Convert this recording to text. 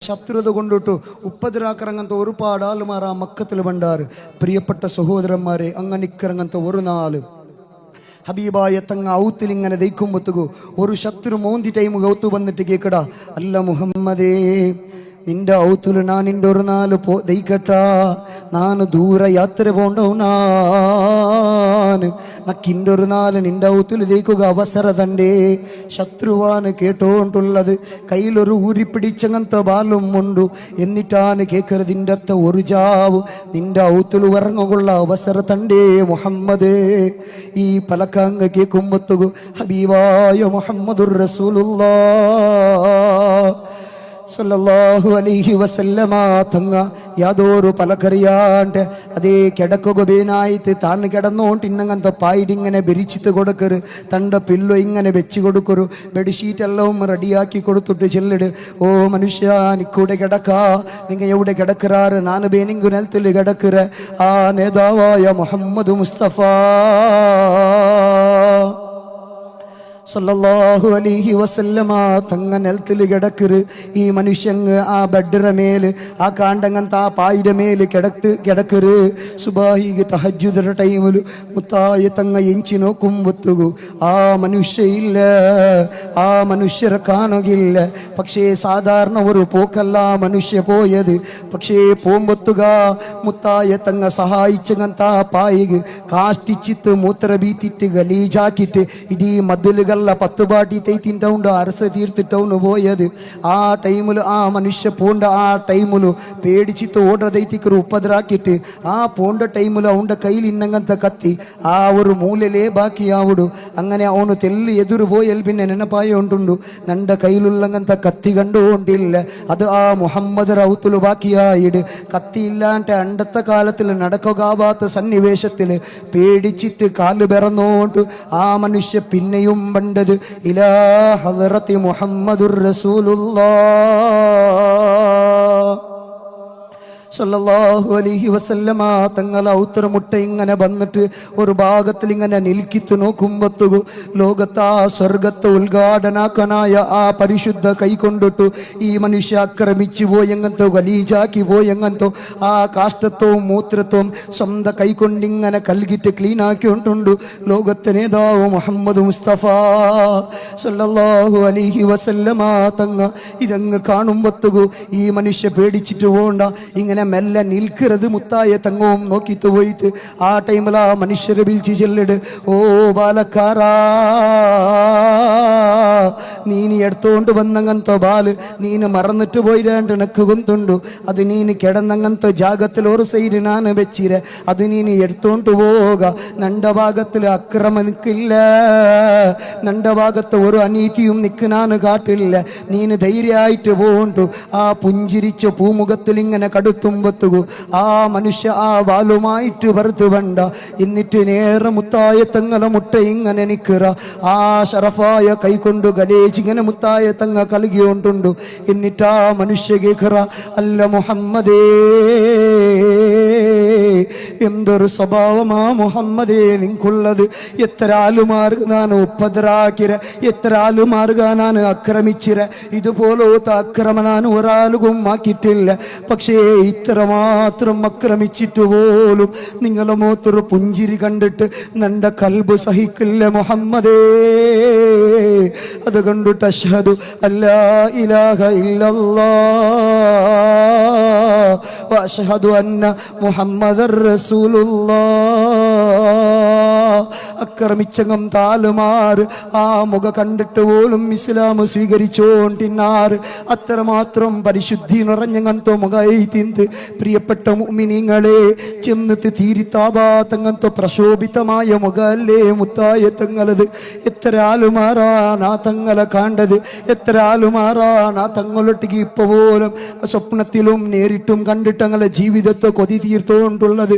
ശത്രുത കൊണ്ടിട്ടു ഉപ്പതിരാക്കിറങ്ങത്തെ ഒരുപാട് ആളുമാർ ആ മക്കത്തിൽ പണ്ടാറ്. പ്രിയപ്പെട്ട സഹോദരന്മാരെ, അങ്ങനിക്കിറങ്ങത്തെ ഒരു നാല് ഹബീബായ തങ്ങ ഔത്തിൽ ഇങ്ങനെ ദയിക്കുമ്പത്തുകു ഒരു ശത്രു മോന്തി ടൈം ഔത്തു വന്നിട്ട് കേക്കടാ, അല്ല മുഹമ്മദേ, നിന്റെ ഔത്തുല് ഞാൻ നിന്റെ ഒരു നാല് ദയിക്കട്ടാ, നാന് ദൂര യാത്ര പോണ്ടവനാന്, നക്കിൻ്റെ ഒരു നാല് നിന്റെ ഔത്തുല് ദയിക്കുക അവസര തണ്ടേ. ശത്രുവാണ് കേട്ടോണ്ടുള്ളത്, കയ്യിലൊരു ഊരിപ്പിടിച്ചങ്ങനത്തെ ബാലും ഉണ്ടു. എന്നിട്ടാണ് കേക്കരുതിൻ്റെ അത്ത ഒരു ജാവ് നിന്റെ ഔത്തുല് ഇറങ്ങുള്ള അവസര തണ്ടേ മുഹമ്മദേ. ഈ പലക്കങ്ങ് കേൾക്കുമ്പത്തുകു ഹബീബായ മുഹമ്മദുർ റസൂലുള്ളാഹ് സല്ലല്ലാഹു അലൈഹി വസല്ലമ തങ്ങ യാതൊരു പലക്കറിയാണ്ട് അതേ കിടക്കുകനായിട്ട് താൻ കിടന്നോണ്ട് ഇന്നങ്ങനത്തെ പായിടിങ്ങനെ ബെരിച്ചിട്ട് കൊടുക്കരു, തൻ്റെ പില്ലോ ഇങ്ങനെ വെച്ച് കൊടുക്കരു, ബെഡ്ഷീറ്റ് എല്ലാം റെഡിയാക്കി കൊടുത്തിട്ട് ചെല്ലിട്. ഓ മനുഷ്യ, നിക്കൂടെ കിടക്കാ, നിങ്ങൾ എവിടെ കിടക്കുറാറ്, നാന് ബേനിങ്കു നിലത്തിൽ കിടക്കുറ. ആ നേതാവായ മുഹമ്മദ് മുസ്തഫ സല്ലല്ലാഹു അലൈഹി വസല്ലമ തങ്ങ നിലത്തിൽ കിടക്കര്. ഈ മനുഷ്യങ്ങ് ആ ബെഡ്റ മേല് ആ കാണ്ടങ്ങനത്തെ ആ പായിയുടെ മേല് കിടക്കര്. സുബാഹിക്ക് തഹജ്ജുദ് ടൈമിൽ മുത്തായ തങ്ങ എഞ്ചി നോക്കുമ്പത്തുകു ആ മനുഷ്യ ഇല്ല, ആ മനുഷ്യരെ കാണുകയില്ല. പക്ഷേ സാധാരണ ഒരു പോക്കല്ല മനുഷ്യ പോയത്. പക്ഷേ പോകുമ്പത്തുക മുത്തായ തങ്ങ സഹായിച്ചങ്ങനത്തെ ആ പായിക്ക് കാഷ്ടിച്ചിട്ട് മൂത്ര ബീത്തിട്ട് ഗലീജാക്കിട്ട് ഇടീ മതിലുകൾ 10 പാട്ടി തൈത്തിൻ്റെ അരസ തീർത്തിട്ടവന് പോയത്. ആ ടൈമിൽ ആ മനുഷ്യ പോണ്ട ആ ടൈമിൽ പേടിച്ചിട്ട് ഓർഡർ തൈത്തിക്കൊരു ഉപദ്രാക്കിയിട്ട് ആ പോണ്ട ടൈമിൽ അവൻ്റെ കയ്യിൽ ഇന്നങ്ങനത്തെ കത്തി ആ ഒരു മൂലലേ ബാക്കിയാവിടു. അങ്ങനെ അവന് തെല്ല് എതിര് പോയാൽ പിന്നെ നെനപ്പായ ഉണ്ടുണ്ടു, നൻ്റെ കയ്യിലുള്ളങ്ങനത്തെ കത്തി കണ്ടുകൊണ്ടില്ല. അത് ആ മുഹമ്മദ് റൗത്തുൽ ബാക്കിയായിട്. കത്തി ഇല്ലാണ്ട് അണ്ടത്തെ കാലത്തിൽ നടക്കാവാത്ത സന്നിവേശത്തിൽ പേടിച്ചിട്ട് കാല് പിറന്നോണ്ട് ആ മനുഷ്യ പിന്നെയും ണ്ടത് ഇലാ ഹദ്റത്തി മുഹമ്മദുർ റസൂലുള്ളാഹ് സല്ലല്ലാഹു അലൈഹി വസല്ലമ തങ്ങൾ ഔത്തരമുട്ട ഇങ്ങനെ വന്നിട്ട് ഒരു ഭാഗത്തിൽ ഇങ്ങനെ നിൽക്കിത്ത് നോക്കുമ്പത്തുകു ലോകത്താ സ്വർഗത്തെ ഉദ്ഘാടനാക്കനായ ആ പരിശുദ്ധ കൈ കൊണ്ടിട്ടു ഈ മനുഷ്യ ആക്രമിച്ചു പോയെങ്ങനത്തോ ഗലീജാക്കി പോയെങ്ങനത്തോ ആ കാഷ്ടത്വവും മൂത്രത്വവും സ്വന്തം കൈ കൊണ്ടിങ്ങനെ കൽകിട്ട് ക്ലീനാക്കിയിട്ടുണ്ടു ലോകത്തെ നേതാവ് മുഹമ്മദ് മുസ്തഫ സല്ലല്ലാഹു അലൈഹി വസല്ലമ തങ്ങ ഇതങ്ങ് കാണുമ്പത്തുകു ഈ മനുഷ്യ പേടിച്ചിട്ട് പോണ്ട, ഇങ്ങനെ മെല്ലെ നിൽക്കുന്നത് മുത്തായ തങ്ങവും നോക്കിത്ത് പോയിട്ട് ആ ടൈമിൽ ആ മനുഷ്യരെ വിളിച്ച് ചെല്ലിട്. ഓ ബാലക്കാരാ, നീന് എടുത്തോണ്ട് വന്നങ്ങനത്തെ ബാല് നീന് മറന്നിട്ട് പോയിരാണ്ട് എനക്ക് കൊണ്ടുണ്ടു. അത് നീന് കിടന്നങ്ങനത്തെ ജാഗത്തിൽ ഒരു സൈഡ് ഞാൻ വെച്ചിര, അത് നീന് എടുത്തോണ്ട് പോക. നണ്ട ഭാഗത്തിൽ അക്രമം നിൽക്കില്ല, നണ്ട ഭാഗത്ത് ഒരു അനീതിയും നിൽക്കാന് കാട്ടില്ല. നീന് ധൈര്യമായിട്ട് പോണ്ടു. ആ പുഞ്ചിരിച്ച പൂമുഖത്തിൽ ഇങ്ങനെ കടുത്തുമ്പത്തുകു ആ മനുഷ്യ ആ വാലുമായിട്ട് വെറുതെ വേണ്ട. എന്നിട്ട് നേരെ മുത്തായ തങ്ങളെ മുട്ട ഇങ്ങനെ നിൽക്കുക. ആ ഷറഫായ കൈകൊണ്ട് ഗലേജിങ്ങനെ മുത്തായ തങ്ങ കലുകിയോണ്ടുണ്ടു. എന്നിട്ട് ആ മനുഷ്യ കേൾക്കുക, അല്ല മുഹമ്മദേ, എന്തൊരു സ്വഭാവമാ മുഹമ്മദേ നിങ്ങൾക്കുള്ളത്. എത്ര ആളുമാർക്ക് ഞാൻ ഉപദ്രാക്കിര, എത്ര ആളുമാർക്ക് ഞാൻ ആക്രമിച്ചിര. ഇതുപോലത്തെ അക്രമ ഞാൻ ഒരാളും ആക്കിയിട്ടില്ല. പക്ഷേ ഇത്രമാത്രം ആക്രമിച്ചിട്ട് പോലും നിങ്ങളെ മുഖത്തൊരു പുഞ്ചിരി കണ്ടിട്ട് നന്റെ കൽബ് സഹിക്കില്ല മുഹമ്മദേ. അത് കണ്ടിട്ട് അഷ്ഹദു അല്ലാ ഇലാഹ ഇല്ലല്ലാഹ് വ അഷ്ഹദു അന്ന മുഹമ്മദർ റസൂലുള്ളാഹ്. അക്രമിച്ചങ്ങം താലുമാറ് ആ മുഖ കണ്ടിട്ട് പോലും ഇസ്ലാം സ്വീകരിച്ചോണ്ടിന്നാറ്. അത്രമാത്രം പരിശുദ്ധി നിറഞ്ഞങ്ങനത്തോ മുഖായി തിന്ത്. പ്രിയപ്പെട്ട മുഅ്മിനീങ്ങളെ, ചെന്നിട്ട് തീരിത്താപാത്തങ്ങനത്തോ പ്രശോഭിതമായ മുഖല്ലേ മുത്തായ തങ്ങളത്. എത്ര ആളുമാറാണ് ആ തങ്ങളെ കണ്ടത്, എത്ര ആളുമാറാണ് ആ തങ്ങളൊട്ടിക്ക് ഇപ്പൊ പോലും സ്വപ്നത്തിലും നേരിട്ടും കണ്ടിട്ട് തങ്ങളെ ജീവിതത്തെ കൊതി തീർത്തോണ്ടുള്ളത്.